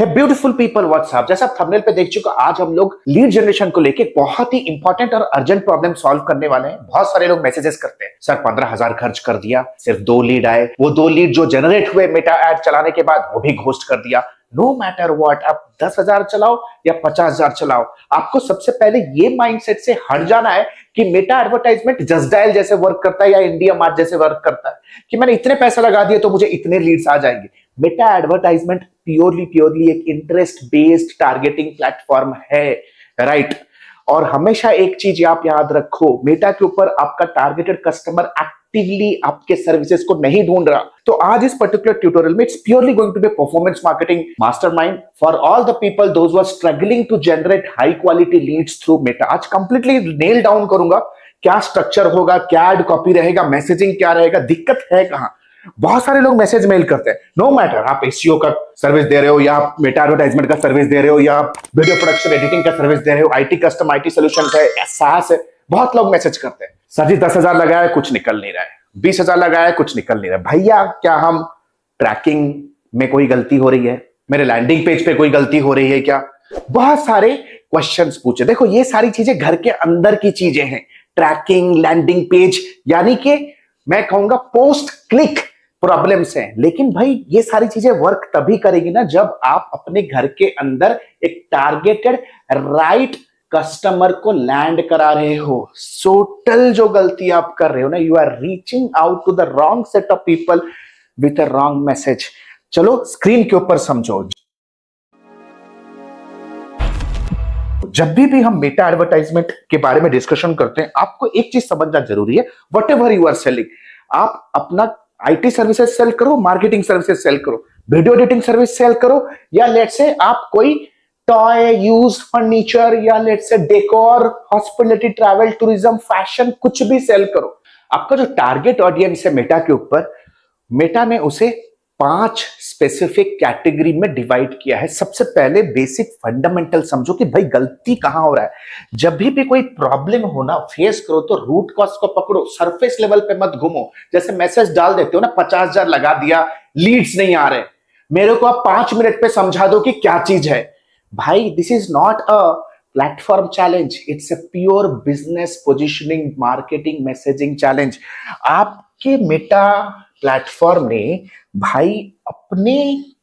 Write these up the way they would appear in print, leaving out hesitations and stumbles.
हे beautiful people WhatsApp, जैसा आप thumbnail पे देख चुका, आज हम लोग लीड जनरेशन को लेके बहुत ही इंपॉर्टेंट और अर्जेंट प्रॉब्लम सॉल्व करने वाले हैं। बहुत सारे लोग मैसेजेस करते हैं, सर 15,000 खर्च कर दिया, सिर्फ 2 लीड आए, वो 2 लीड जो जनरेट हुए मेटा एड चलाने के बाद वो भी घोस्ट कर दिया। नो मैटर व्हाट, आप 10,000 चलाओ या 50,000 चलाओ, आपको सबसे पहले ये माइंडसेट से हट जाना है कि मेटा एडवर्टाइजमेंट जस्ट डायल जैसे वर्क करता है या इंडिया मार्ट जैसे वर्क करता है कि मैंने इतने पैसे लगा दिए तो मुझे इतने लीड्स आ जाएंगे। मेटा एडवर्टाइजमेंट प्योरली एक इंटरेस्ट बेस्ड टारगेटिंग प्लेटफॉर्म है, राइट। और हमेशा एक चीज आप याद रखो, मेटा के ऊपर आपका टारगेटेड कस्टमर एक्टिवली आपके सर्विसेज को नहीं ढूंढ रहा। तो आज इस पर्टिकुलर ट्यूटोरियल में it's purely going to be performance marketing mastermind for all the people those who are struggling to generate high quality leads through Meta. आज कंप्लीटली नेल डाउन करूंगा क्या स्ट्रक्चर होगा, क्या एड कॉपी रहेगा, messaging क्या रहेगा, दिक्कत है कहां। बहुत सारे लोग मैसेज मेल करते हैं, नो मैटर आप एसईओ का सर्विस दे रहे हो या आप मेटा एडवर्टाइजमेंट का सर्विस दे रहे हो या वीडियो प्रोडक्शन एडिटिंग का सर्विस दे रहे हो, आईटी कस्टम आईटी सॉल्यूशन है, एहसास है। बहुत लोग मैसेज करते हैं, सर जी 10,000 लगाया कुछ निकल नहीं रहा है, 20,000 लगाया कुछ निकल नहीं रहा है। भैया क्या हम ट्रैकिंग में कोई गलती हो रही है, मेरे लैंडिंग पेज पे कोई गलती हो रही है क्या? बहुत सारे क्वेश्चंस पूछे। देखो ये सारी चीजें घर के अंदर की चीजें हैं, ट्रैकिंग, लैंडिंग पेज, यानी कि मैं कहूंगा पोस्ट क्लिक प्रॉब्लम्स हैं। लेकिन भाई ये सारी चीजें वर्क तभी करेगी ना जब आप अपने घर के अंदर एक टारगेटेड राइट कस्टमर को लैंड करा रहे हो। टोटल जो गलती आप कर रहे हो ना, you are reaching out to the wrong set of people with a wrong message. चलो स्क्रीन के ऊपर समझो। जब भी हम मेटा एडवर्टाइजमेंट के बारे में डिस्कशन करते हैं, आपको एक चीज समझना जरूरी है, whatever you are selling, आप अपना आईटी सर्विसेज सेल करो, मार्केटिंग सर्विसेज सेल करो, वीडियो एडिटिंग सर्विस सेल करो, या लेट्स से आप कोई टॉय, यूज फर्नीचर, या let's say decor, hospitality, travel, tourism, fashion, कुछ भी सेल करो। आपका जो टारगेट ऑडियंस है मेटा के ऊपर, मेटा ने उसे 5 स्पेसिफिक कैटेगरी में डिवाइड किया है। सबसे पहले बेसिक फंडामेंटल समझो कि भाई गलती कहां हो रहा है। जब भी कोई प्रॉब्लम हो ना, फेस करो तो रूट कॉज को पकड़ो, सरफेस लेवल पे मत घूमो। जैसे मैसेज डाल देते हो ना, 50,000 लगा दिया, लीड्स नहीं आ रहे, मेरे को आप 5 मिनट पे समझा दो कि क्या चीज है। भाई this is not a platform challenge, it's a pure business positioning marketing messaging challenge. आपके मेटा प्लेटफॉर्म ने भाई अपने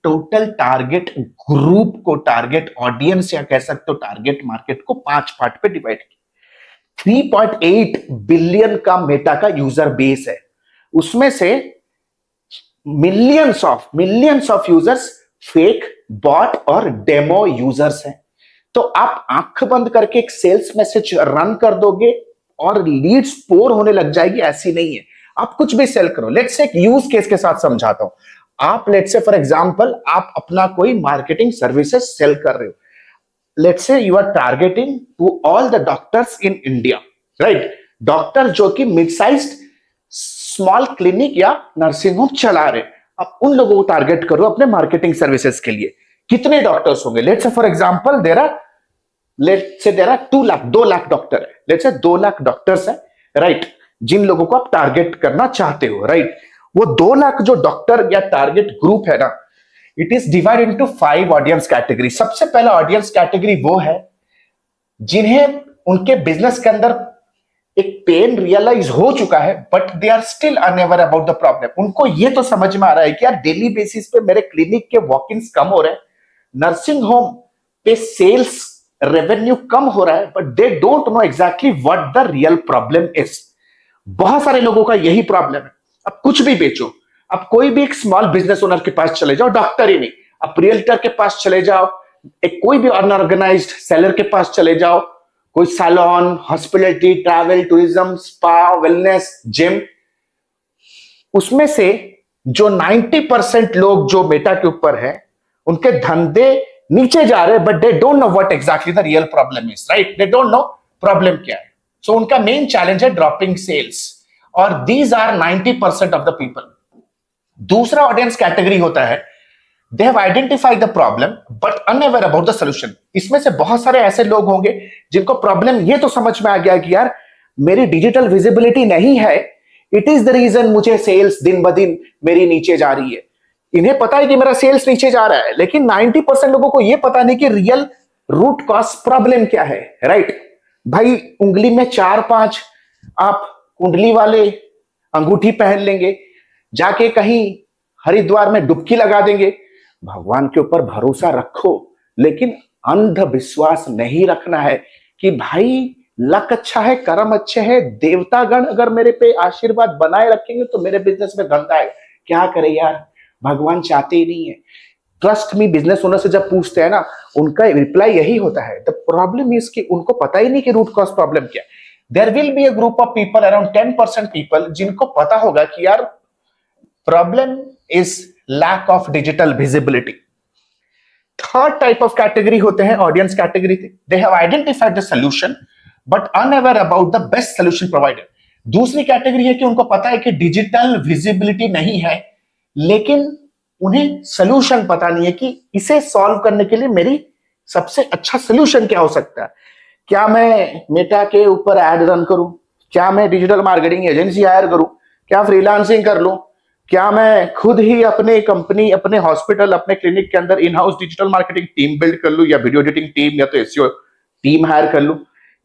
टोटल टारगेट ग्रुप को, टारगेट ऑडियंस या कह सकते हो टारगेट मार्केट को 5 पार्ट पे डिवाइड किया। 3.8 बिलियन का मेटा का यूजर बेस है, उसमें से millions of users fake, bot और डेमो यूजर्स हैं। तो आप आंख बंद करके एक सेल्स मैसेज रन कर दोगे और लीड्स पोर होने लग जाएगी, ऐसी नहीं है। आप कुछ भी सेल करो। लेट्स से एक यूज केस के साथ समझाता हूं। आप लेट्स से फॉर एग्जांपल आप अपना कोई मार्केटिंग सर्विसेज सेल कर रहे हो। Let's say you are targeting to all the doctors in India, right. Doctor जो कि मिड साइज्ड स्मॉल क्लिनिक या नर्सिंग होम चला रहे, आप उन लोगों को टारगेट करो अपने मार्केटिंग सर्विसेज के लिए। कितने डॉक्टर्स होंगे? Let's say for example there are 2 lakh doctor है। लेट्स से 2 लाख डॉक्टर्स है, राइट, जिन लोगों को आप टारगेट करना चाहते हो, राइट। वो 2 लाख जो डॉक्टर या टारगेट ग्रुप है ना, it is divide into 5 audience category. सबसे पहला ऑडियंस कैटेगरी वो है जिन्हें उनके बिजनेस के अंदर एक पेन रियलाइज हो चुका है, but they are still unaware about the problem. उनको ये तो समझ में आ रहा है कि यार डेली बेसिस पे मेरे क्लिनिक के वॉक इन्स कम हो रहे हैं, नर्सिंग होम पे सेल्स रेवेन्यू कम हो रहा है, but they don't know exactly what the real problem is. बहुत सारे लोगों का यही प्रॉब्लम है। अब कुछ भी बेचो, अब कोई भी एक स्मॉल बिजनेस ओनर के पास चले जाओ, डॉक्टर ही नहीं, आप रियल्टर के पास चले जाओ, एक कोई भी अनऑर्गेनाइज्ड सेलर के पास चले जाओ, कोई salon, hospitality, travel, tourism, spa, wellness, gym, उसमें से जो 90% लोग जो मेटा के ऊपर है, उनके धंधे नीचे जा रहे हैं, but they don't know what exactly the real problem is, right. They don't know problem क्या है। सो उनका मेन चैलेंज है ड्रॉपिंग सेल्स, और these are 90% of the people. दूसरा ऑडियंस कैटेगरी होता है, they have identified the problem but unaware about the solution. इसमें से बहुत सारे ऐसे लोग होंगे जिनको प्रॉब्लम ये तो समझ में आ गया कि यार मेरी डिजिटल विजिबिलिटी नहीं है, इट इज द रीजन मुझे सेल्स दिन ब दिन मेरी नीचे जा रही है। इन्हें पता है कि मेरा सेल्स नीचे जा रहा है, लेकिन 90% लोगों को यह पता नहीं कि रियल रूट कॉज प्रॉब्लम क्या है, राइट। भाई उंगली में 4-5 आप कुंडली वाले अंगूठी पहन लेंगे, जाके कहीं हरिद्वार में डुबकी लगा देंगे, भगवान के ऊपर भरोसा रखो, लेकिन अंधविश्वास नहीं रखना है कि भाई लक अच्छा है, कर्म अच्छे है, देवतागण अगर मेरे पे आशीर्वाद बनाए रखेंगे तो मेरे बिजनेस में धंधा आएगा। क्या करे यार, भगवान चाहते ही नहीं है। ट्रस्ट मी, बिजनेस ओनर से जब पूछते हैं ना, उनका रिप्लाई यही होता है, द प्रॉब्लम इज कि उनको पता ही नहीं कि रूट कॉज प्रॉब्लम क्या है। There will be a group of people, around 10% people, जिनको पता होगा कि यार problem is lack of digital visibility. Third type of category होते हैं audience category. They have identified the solution but unaware about the best solution provider. दूसरी category है कि उनको पता है कि डिजिटल विजिबिलिटी नहीं है, लेकिन उन्हें सॉल्यूशन पता नहीं है कि इसे सॉल्व करने के लिए मेरी सबसे अच्छा सॉल्यूशन क्या हो सकता है। क्या मैं मेटा के ऊपर एड रन करूं, क्या मैं डिजिटल मार्केटिंग एजेंसी हायर करूं, क्या फ्रीलांसिंग कर लूं, क्या मैं खुद ही अपने कंपनी, अपने हॉस्पिटल, अपने क्लिनिक के अंदर in house digital marketing team build कर लूं, या वीडियो एडिटिंग टीम, या तो एसईओ टीम हायर कर लूं,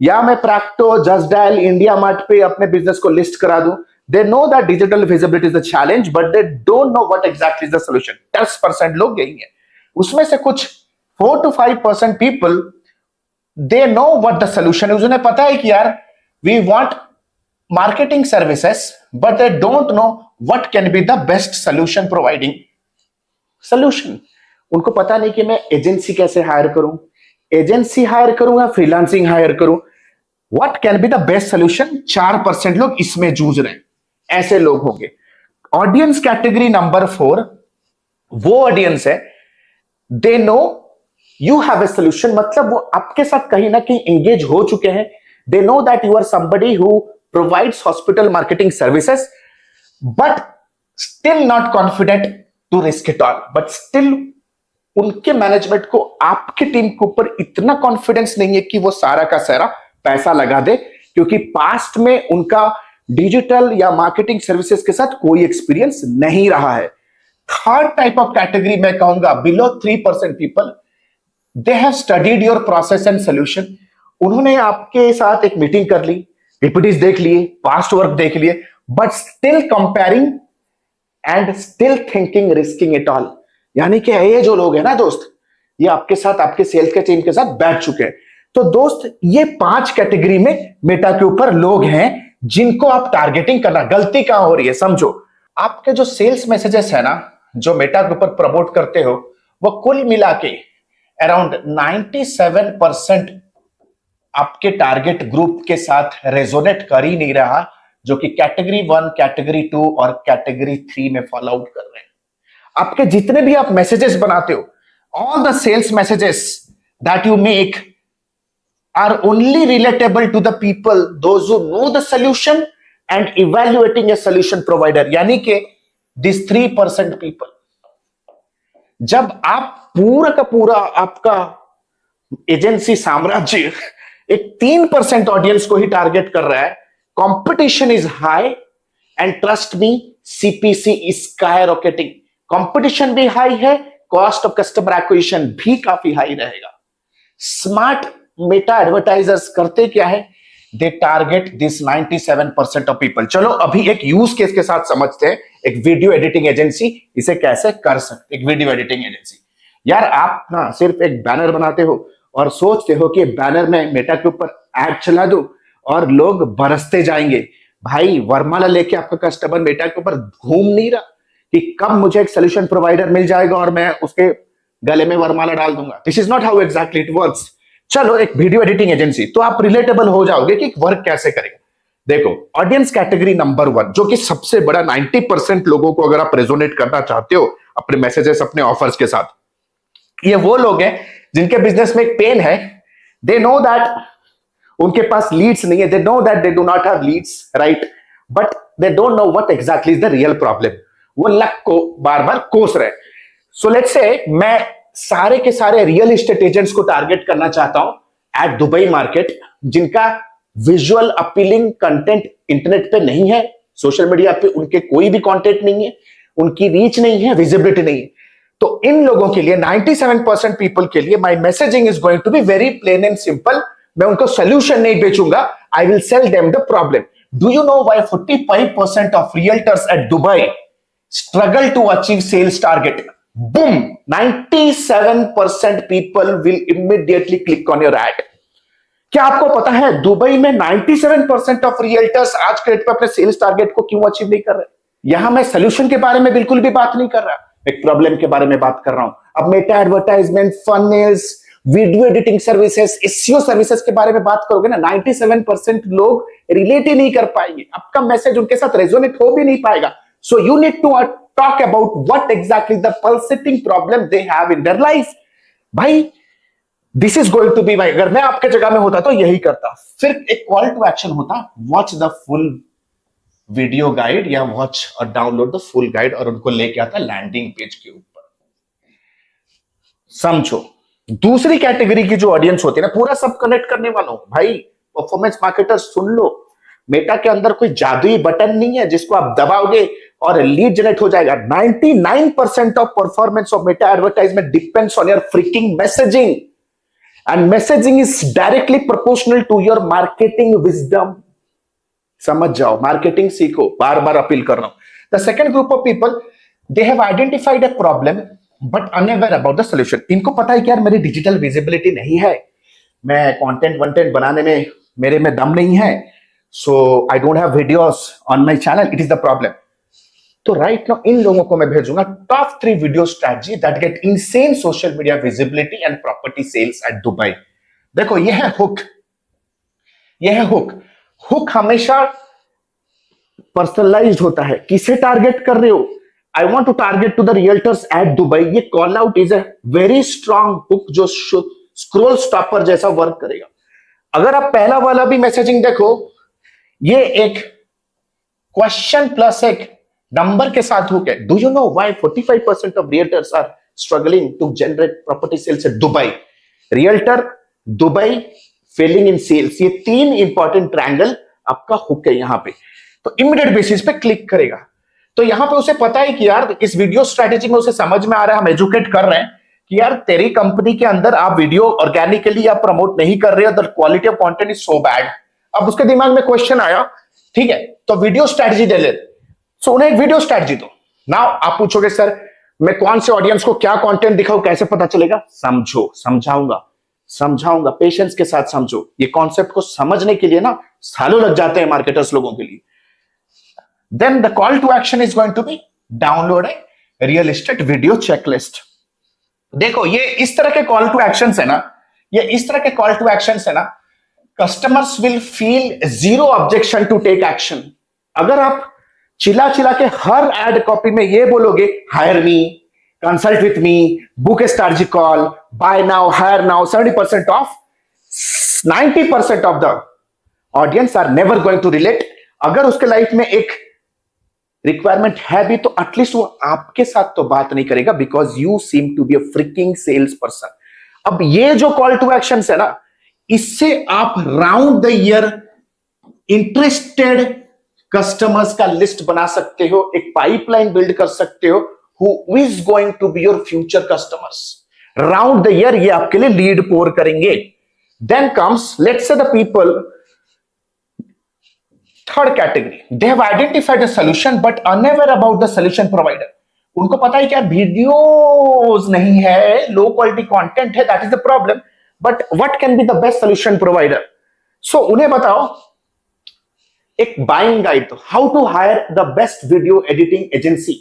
या मैं Practo, just dial, India mart पे अपने बिजनेस को लिस्ट करा दूं। They know that digital visibility is the challenge, but they don't know what exactly is the solution. 10% लोग यही हैं। उसमें से कुछ 4 to 5% people, they know what the solution is. उन्हें पता है कि यार we want marketing services, but they don't know what can be the best solution providing solution. उनको पता नहीं कि मैं एजेंसी कैसे हायर करूं, एजेंसी हायर करूं या फ्रीलांसिंग हायर करूं, what can be the best solution. 4% लोग इसमें जूझ रहे हैं, ऐसे लोग होंगे। ऑडियंस कैटेगरी नंबर 4 वो ऑडियंस है, they no you have a solution, मतलब वो आपके साथ कहीं ना कहीं एंगेज हो चुके हैं। They know that you are somebody who provides hospital marketing services, but still not confident to risk it all. But still उनके मैनेजमेंट को आपकी टीम के ऊपर इतना कॉन्फिडेंस नहीं है कि वो सारा का सारा पैसा लगा दे, क्योंकि पास्ट में उनका डिजिटल या मार्केटिंग सर्विसेज के साथ कोई एक्सपीरियंस नहीं रहा है। थर्ड टाइप ऑफ कैटेगरी मैं कहूंगा below 3% people, they have studied your process and solution. उन्होंने आपके साथ एक मीटिंग कर ली, पीपीटीज देख लिए, पास्ट वर्क देख लिए, but still comparing and still thinking risking it all. यानी कि ये जो लोग हैं ना दोस्त, ये आपके साथ, आपके सेल्स के टीम के साथ बैठ चुके हैं। तो दोस्त ये 5 कैटेगरी में मेटा के ऊपर लोग हैं जिनको आप टारगेटिंग करना। गलती कहां हो रही है समझो, आपके जो सेल्स मैसेजेस है ना, जो मेटा के ऊपर प्रमोट करते हो, वो कुल मिला के अराउंड 97% आपके टारगेट ग्रुप के साथ रेजोनेट कर ही नहीं रहा, जो कि कैटेगरी 1, कैटेगरी 2 और कैटेगरी 3 में फॉलो आउट कर रहे हैं। आपके जितने भी आप मैसेजेस बनाते हो, all the sales messages that you make are only relatable to the people those who know the solution and evaluating a solution provider, यानी कि these 3% people। जब आप पूरा का पूरा आपका एजेंसी साम्राज्य एक 3% ऑडियंस को ही टारगेट कर रहा है, competition is high and trust me CPC is sky rocketing. Competition भी हाई है, कॉस्ट ऑफ कस्टमर एक्विजिशन भी काफी हाई रहेगा। स्मार्ट मेटा एडवर्टाइजर्स करते क्या है, दे टारगेट दिस 97% ऑफ पीपल। चलो अभी एक यूज केस के साथ समझते हैं, एक वीडियो एडिटिंग एजेंसी इसे कैसे कर सकते। एक वीडियो एडिटिंग एजेंसी, यार आप ना सिर्फ एक बैनर बनाते हो और सोचते हो कि बैनर में मेटा के ऊपर ऐड चला दो और लोग बरसते जाएंगे। भाई वरमाला लेके आपका कस्टमर मेटा के ऊपर घूम नहीं रहा कि कब मुझे एक सोल्यूशन प्रोवाइडर मिल जाएगा और मैं उसके गले में वरमाला डाल दूंगा। This is not how exactly it works. चलो एक वीडियो एडिटिंग एजेंसी, तो आप रिलेटेबल हो जाओगे कि वर्क कैसे करेगा। देखो ऑडियंस कैटेगरी नंबर 1, जो कि सबसे बड़ा 90% लोगों को अगर आप रेजोनेट करना चाहते हो अपने मैसेजेस, अपने ऑफर्स के साथ, ये वो लोग हैं जिनके बिजनेस में एक पेन है। दे नो दैट उनके पास लीड्स नहीं है, they know that they do not have leads, right, but they don't know what exactly is the real problem. वो लक को बार बार कोस रहे। सो लेट्स से मैं सारे के सारे रियल एस्टेट एजेंट्स को टारगेट करना चाहता हूं एट दुबई मार्केट, जिनका विजुअल अपीलिंग कंटेंट इंटरनेट पे नहीं है, सोशल मीडिया पे उनके कोई भी कंटेंट नहीं है, उनकी रीच नहीं है, विजिबिलिटी नहीं है। तो इन लोगों के लिए 97% पीपल के लिए my messaging is going to be very plain and simple. मैं उनको सोल्यूशन नहीं बेचूंगा, I will sell them the problem. Do you know why 45% of realtors at Dubai struggle to achieve sales target? Boom! 97% people will immediately click on your ad. क्या आपको पता है Dubai में 97% of realtors आज के date पे अपने sales target को क्यों अचीव नहीं कर रहे? यहां मैं सोल्यूशन के बारे में बिल्कुल भी बात नहीं कर रहा, एक प्रॉब्लम के बारे में बात कर रहा हूं। अब Meta advertisement, funnels, video editing services, SEO services के बारे में बात करोगे ना, 97% लोग रिलेट ही नहीं कर पाएंगे, आपका मैसेज उनके साथ रेजोनेट हो भी नहीं पाएगा। So you need to talk about what exactly the pulsating problem they have in their life. भाई, this is going to be भाई, अगर मैं आपके जगह में होता तो यही करता। फिर एक कॉल टू एक्शन होता, watch the full video guide या वॉच और डाउनलोड द फुल गाइड, और उनको लेके आता लैंडिंग पेज के ऊपर। समझो, दूसरी कैटेगरी की जो ऑडियंस होती है ना, पूरा सब कनेक्ट करने वालों, भाई परफॉर्मेंस मार्केटर्स सुन लो, मेटा के अंदर कोई जादुई बटन नहीं है जिसको आप दबाओगे और लीड जनरेट हो जाएगा। 99% of performance of Meta advertisement depends on your freaking messaging, and messaging is directly proportional to your marketing wisdom. समझ जाओ, मार्केटिंग सीखो, बार बार अपील कर रहा हूं। The second group of people, they have identified a problem but unaware about the solution. इनको पता है कि यार मेरी डिजिटल विजिबिलिटी नहीं है, मैं कंटेंट वंटेंट बनाने में मेरे में दम नहीं है, so I don't have videos on my channel, it is the problem. तो राइट नाउ इन लोगों को मैं भेजूंगा top 3 video strategy that get insane social media visibility and property sales at Dubai. देखो ये है हुक, ये है हुक। हुक हमेशा पर्सनलाइज्ड होता है, किसे टारगेट कर रहे हो? I want to target to the realtors at Dubai. ये call out is a very strong hook जो स्क्रोल स्टॉपर जैसा वर्क करेगा। अगर आप पहला वाला भी मैसेजिंग देखो, ये एक क्वेश्चन प्लस एक नंबर के साथ हुक है। Do you know why 45% of realtors are struggling to generate property sales at Dubai? Realtor, Dubai, failing in sales, ये 3 इंपॉर्टेंट ट्रायंगल आपका हुक है यहां पे। तो इमीडिएट बेसिस पे क्लिक करेगा। तो यहां पे उसे पता है कि यार इस वीडियो स्ट्रेटेजी में उसे समझ में आ रहा है, हम एजुकेट कर रहे हैं कि यार तेरी कंपनी के अंदर आप वीडियो ऑर्गेनिकली आप प्रमोट नहीं कर रहे हो, the quality of content is so bad. अब उसके दिमाग में क्वेश्चन आया, ठीक है तो वीडियो स्ट्रेटजी दे ले, सो उन्हें एक वीडियो स्ट्रेटजी दो। नाउ आप पूछोगे सर मैं कौन से ऑडियंस को क्या कंटेंट दिखाऊं, कैसे पता चलेगा? समझो, समझाऊंगा, पेशेंस के साथ समझो। ये कॉन्सेप्ट को समझने के लिए ना सालों लग जाते हैं मार्केटर्स लोगों के लिए। Then the call to action is going to be download a real estate video checklist. देखो ये इस तरह के कॉल टू एक्शंस है ना, ये इस तरह के कॉल टू एक्शंस है ना, customers will feel zero objection to take action. अगर आप चिल्ला के हर एड कॉपी में ये बोलोगे hire me, consult with me, book a strategy call, buy now, hire now, 70% off, 90% of the audience are never going to relate. अगर उसके life में एक रिक्वायरमेंट है भी तो एटलीस्ट वो आपके साथ तो बात नहीं करेगा, because you seem to be a freaking sales person. अब ये जो कॉल टू एक्शन है ना, इससे आप round the year interested customers का लिस्ट बना सकते हो, एक पाइपलाइन बिल्ड कर सकते हो, who is going to be your future customers round the year. ये आपके लिए लीड पोर करेंगे। Then comes let's say the people, third category, they have identified a solution but unaware about the solution provider. उनको पता है क्या videos नहीं है, लो क्वालिटी कंटेंट है, that is the problem, but what can be the best solution provider? So उन्हें बताओ एक बाइंग गाइड, तो how to hire the best video editing agency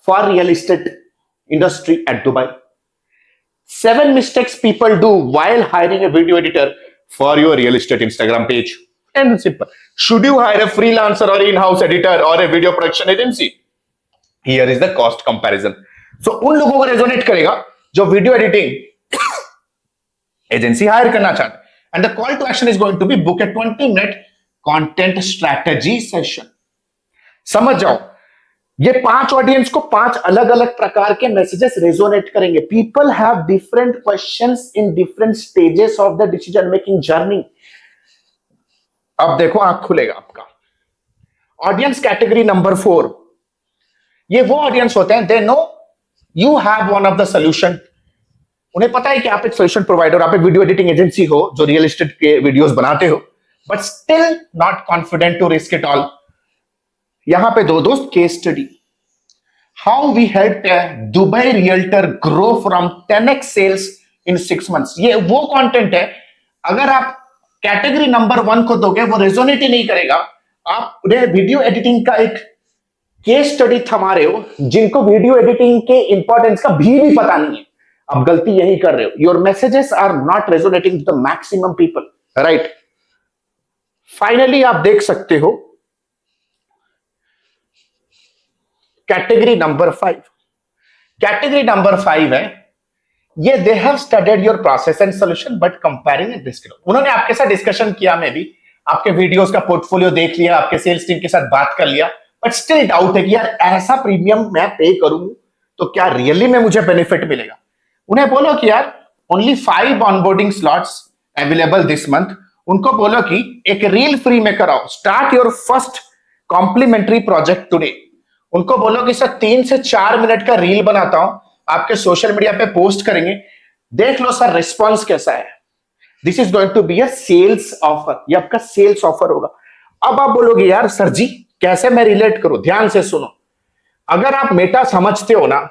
for real estate industry at Dubai. 7 mistakes people do while hiring a video editor for your real estate Instagram page. And simple. Should you hire a freelancer or in-house editor or a video production agency? Here is the cost comparison. So उन लोगों को resonate करेगा जो video editing agency hire करना चाहते हैं। And the call to action is going to be book a 20-minute content strategy session. समझ जाओ, ये 5 ऑडियंस को 5 अलग अलग प्रकार के मैसेजेस रेजोनेट करेंगे। People have different questions in different stages of the decision making journey. अब देखो आंख खुलेगा आपका। ऑडियंस कैटेगरी नंबर 4, ये वो ऑडियंस होते हैं, they no you have one of the solution. उन्हें पता है कि आप एक सोल्यूशन प्रोवाइडर, आप एक वीडियो एडिटिंग एजेंसी हो जो रियल एस्टेट के वीडियोस बनाते हो, but still not confident to risk it all. यहां पे दो दोस्त case study, how we help Dubai realtor grow from 10x sales in 6 months। ये वो कंटेंट है, अगर आप कैटेगरी नंबर 1 को दोगे वो रेजोनेट ही नहीं करेगा। आप उन्हें वीडियो एडिटिंग का एक केस स्टडी थमा रहे हो, जिनको वीडियो एडिटिंग के इंपॉर्टेंस का भी पता नहीं है। आप गलती यही कर रहे हो, your messages are not resonating to the maximum people, right. Finally आप देख सकते हो कैटेगरी नंबर 5। कैटेगरी नंबर 5 है ये, they have studied your process and solution but comparing it this. उन्होंने आपके साथ डिस्कशन किया, में भी आपके वीडियोस का पोर्टफोलियो देख लिया, आपके सेल्स टीम के साथ बात कर लिया, बट स्टिल डाउट है कि यार ऐसा प्रीमियम मैं पे करूं तो क्या रियली में मुझे बेनिफिट मिलेगा। उन्हें बोलो कि यार only 5 onboarding slots available this month. उनको बोलो कि एक रील फ्री में कराओ, start your first complimentary project today. उनको बोलो कि सर 3 से 4 मिनट का रील बनाता हूं, आपके सोशल मीडिया पे पोस्ट करेंगे, देख लो सर रिस्पॉन्स कैसा है। This is going to be a sales offer, ये आपका सेल्स ऑफर होगा। अब आप बोलोगे यार सर जी कैसे मैं रिलेट करूं, ध्यान से सुनो। अगर आप मेटा समझते हो ना,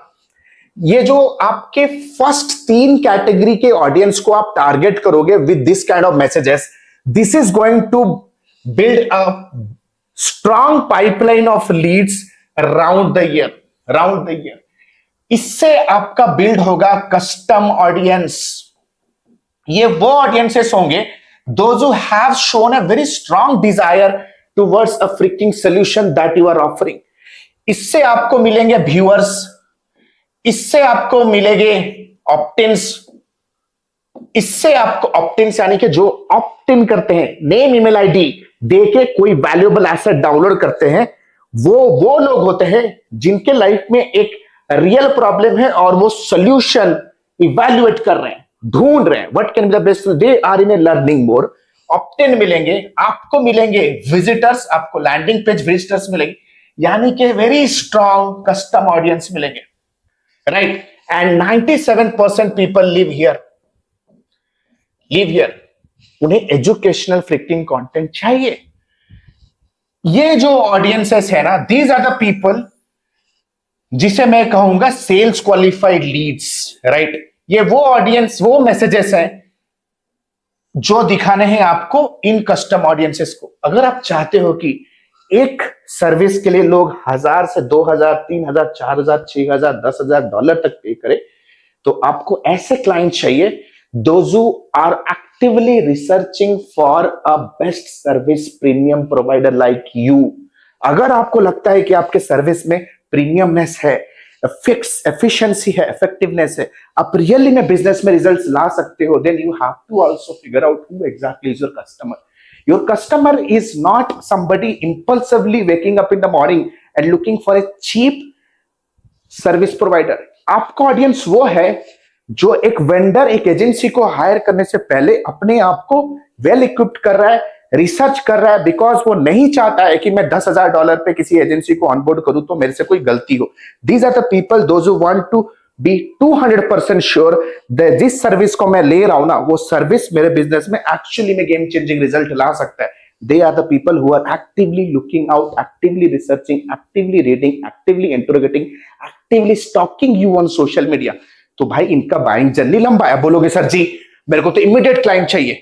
ये जो आपके फर्स्ट 3 कैटेगरी के ऑडियंस को आप टारगेट करोगे with this kind of messages, this is going to build a strong pipeline of leads round the year. इससे आपका बिल्ड होगा कस्टम ऑडियंस। ये वो ऑडियंसेस होंगे those who have shown a very strong desire towards a freaking solution that you are offering। इससे आपको मिलेंगे viewers, इससे आपको मिलेंगे ऑप्टिन्स, इससे आपको ऑप्टिन्स यानी कि जो ऑप्ट इन करते हैं, नेम ईमेल आईडी देके कोई वैल्यूएबल एसेट डाउनलोड करते हैं, वो लोग होते हैं जिनके लाइफ में एक रियल प्रॉब्लम है और वो सोल्यूशन इवैल्यूएट कर रहे हैं, ढूंढ रहे हैं what can be the best, they are in a learning mode. Opt in मिलेंगे, आपको मिलेंगे विजिटर्स, आपको लैंडिंग पेज विजिटर्स मिलेंगे, यानी कि वेरी स्ट्रॉन्ग कस्टम ऑडियंस मिलेंगे, right. And 97% people live here. उन्हें एजुकेशनल फ्रिक्टिंग कंटेंट चाहिए। ये जो ऑडियंसेस है ना, दीज आर द पीपल जिसे मैं कहूंगा सेल्स क्वालिफाइड लीड्स, राइट। ये वो ऑडियंस, वो मैसेजेस हैं जो दिखाने हैं आपको इन कस्टम ऑडियंसेस को। अगर आप चाहते हो कि एक सर्विस के लिए लोग 1000 से 2000, 3000, 4000, 6000, $10,000 तक पे करे, तो आपको ऐसे क्लाइंट चाहिए those who are actively researching for a best service premium provider like you। अगर आपको लगता है कि आपके सर्विस में प्रीमियमनेस है, फिक्स एफिशिएंसी है, इफेक्टिवनेस है, आप रियली में बिजनेस में रिजल्ट्स ला सकते हो, then you have to also figure out who exactly is your customer. Your customer is not somebody impulsively waking up in the morning and looking for a cheap service provider. आपका audience वो है जो एक vendor, एक agency को higher करने से पहले अपने आप को वेल इक्विप्ड कर रहा है, रिसर्च कर रहा है, बिकॉज वो नहीं चाहता है कि मैं $10,000 पे किसी एजेंसी को ऑनबोर्ड करूं तो मेरे से कोई गलती हो। These are the people those who want to be 200% sure that जिस सर्विस को मैं ले रहा हूं ना, वो सर्विस मेरे बिजनेस में एक्चुअली में गेम चेंजिंग रिजल्ट ला सकता है। They are the people who are actively looking out, actively researching, actively reading, actively interrogating, actively stalking you on social media। तो भाई इनका बाइंग जर्नी लंबा है। बोलोगे सर जी मेरे को तो इमीडिएट क्लाइंट चाहिए,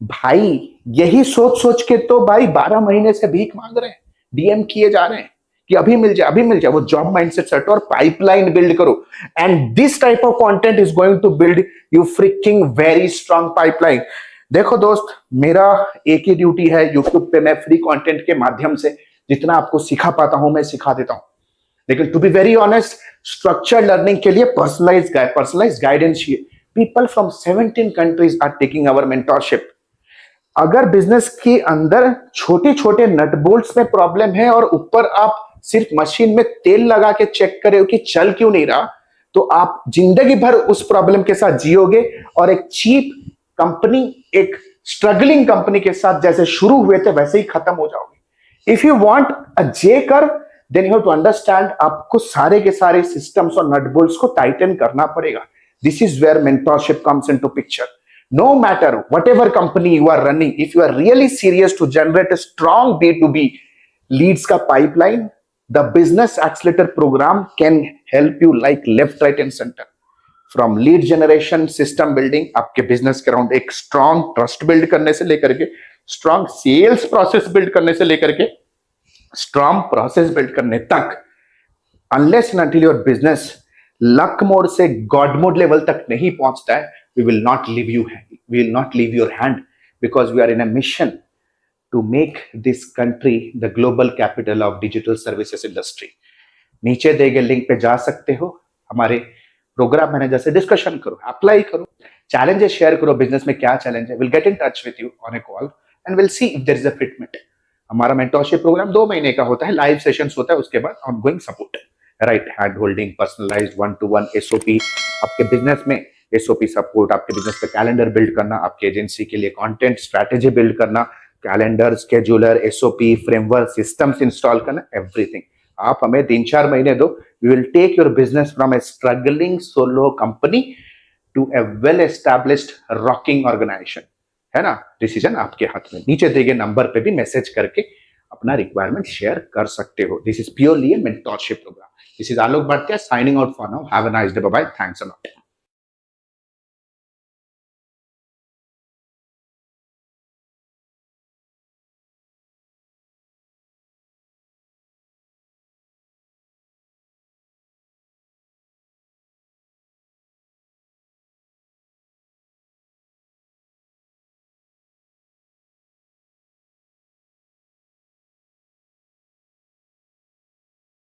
भाई यही सोच सोच के तो भाई 12 महीने से भीख मांग रहे हैं, डीएम किए जा रहे हैं कि अभी मिल जाए, अभी मिल जाए। वो जॉब माइंडसेट सेट और पाइपलाइन बिल्ड करो, and this type of content is going to build you freaking very strong pipeline. देखो दोस्त, मेरा एक ही ड्यूटी है यूट्यूब पे, मैं फ्री कंटेंट के माध्यम से जितना आपको सिखा पाता हूं मैं सिखा देता हूं, लेकिन to be very honest structure learning के लिए पर्सनलाइज गाइडेंस चाहिए। People from 17 countries are taking our mentorship. अगर बिजनेस के अंदर छोटे छोटे नट बोल्ट्स में प्रॉब्लम है और ऊपर आप सिर्फ मशीन में तेल लगा के चेक करे हो कि चल क्यों नहीं रहा, तो आप जिंदगी भर उस प्रॉब्लम के साथ जियोगे और एक चीप कंपनी, एक स्ट्रगलिंग कंपनी के साथ जैसे शुरू हुए थे वैसे ही खत्म हो जाओगे। If you want a J curve, then you have to understand आपको सारे के सारे सिस्टम्स और नट बोल्ट्स को टाइटन करना पड़ेगा. This is where mentorship comes into picture. No matter whatever company you are running, if you are really serious to generate a strong B2B leads ka pipeline, the business accelerator program can help you like left, right and center. From lead generation, system building, आपके business के around एक strong trust build करने से लेकर के strong sales process build करने से लेकर के strong process build करने तक, unless and until your business luck mode से God mode level तक नहीं पहुंचता है, we will not leave you we will not leave your hand, because we are in a mission to make this country the global capital of digital services industry. नीचे दिए गए link पे जा सकते हो, हमारे प्रोग्राम मैनेजर से discussion करो, अप्लाई करो, चैलेंजेस शेयर करो, बिजनेस में क्या चैलेंज है. Will get in touch with you on a call and will see if there is a fitment. हमारा मेंटरशिप प्रोग्राम 2 महीने का होता है, लाइव सेशंस होता है, उसके बाद ongoing support, right, hand holding, personalised 1-to-1 SOP, आपके बिजनेस में एसओपी सपोर्ट, आपके बिजनेस पे कैलेंडर बिल्ड करना, आपके एजेंसी के लिए कंटेंट स्ट्रैटेजी बिल्ड करना, calendar, scheduler, SOP, framework, systems install करना, एवरीथिंग. आप हमें 3-4 महीने दो, we will take your business from a struggling solo company to a well established rocking organisation. है ना, डिसीजन आपके हाथ में. नीचे दिए गए नंबर पे भी मैसेज करके अपना रिक्वायरमेंट शेयर कर सकते हो. This is purely a mentorship program. This is Alok Bhatia signing out for now. Have a nice day. Bye bye. Thanks a lot.